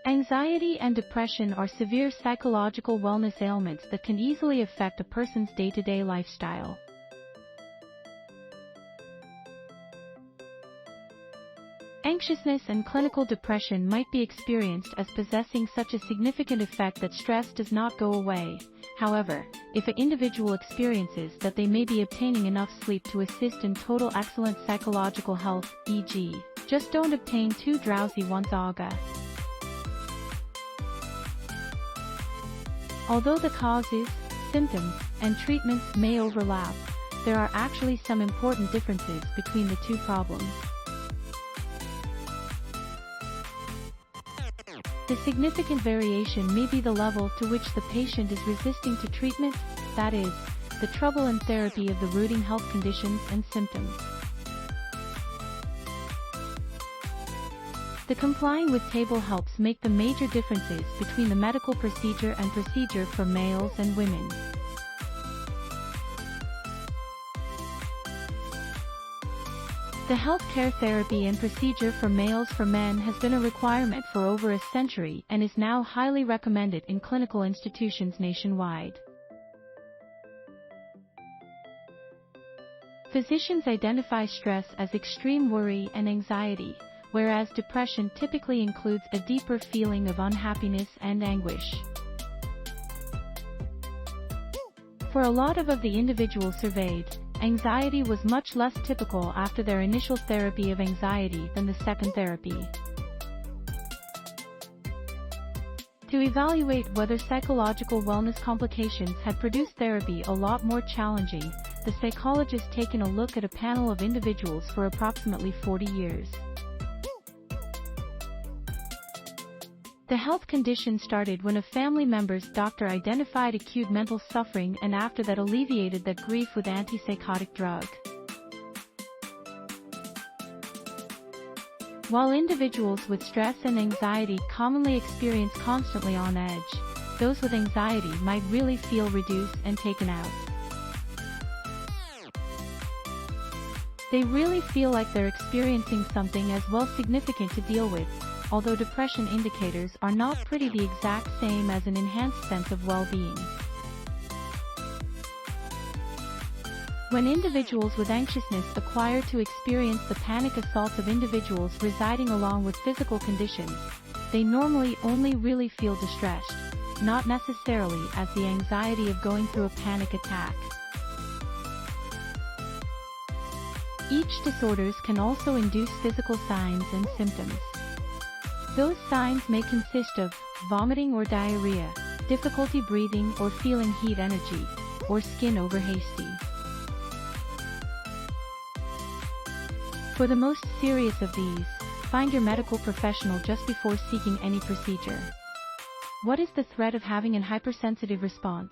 Anxiety and depression are severe psychological wellness ailments that can easily affect a person's day-to-day lifestyle. Anxiousness and clinical depression might be experienced as possessing such a significant effect that stress does not go away. However, if an individual experiences that, they may be obtaining enough sleep to assist in total excellent psychological health, e.g., just don't obtain too drowsy once aga. Although the causes, symptoms, and treatments may overlap, there are actually some important differences between the two problems. The significant variation may be the level to which the patient is resisting to treatment, that is, the trouble in therapy of the rooting health conditions and symptoms. The complying with table helps make the major differences between the medical procedure and procedure for males and women. The healthcare therapy and procedure for males for men has been a requirement for over a century and is now highly recommended in clinical institutions nationwide. Physicians identify stress as extreme worry and anxiety, whereas depression typically includes a deeper feeling of unhappiness and anguish. For a lot of the individuals surveyed, anxiety was much less typical after their initial therapy of anxiety than the second therapy. To evaluate whether psychological wellness complications had produced therapy a lot more challenging, the psychologist taken a look at a panel of individuals for approximately 40 years. The health condition started when a family member's doctor identified acute mental suffering and after that alleviated that grief with antipsychotic drug. While individuals with stress and anxiety commonly experience constantly on edge, those with anxiety might really feel reduced and taken out. They really feel like they're experiencing something as well significant to deal with, although depression indicators are not pretty the exact same as an enhanced sense of well-being. When individuals with anxiousness acquire to experience the panic assaults of individuals residing along with physical conditions, they normally only really feel distressed, not necessarily as the anxiety of going through a panic attack. Each disorders can also induce physical signs and symptoms. Those signs may consist of vomiting or diarrhea, difficulty breathing or feeling heat energy, or skin over hasty. For the most serious of these, find your medical professional just before seeking any procedure. What is the threat of having an hypersensitive response?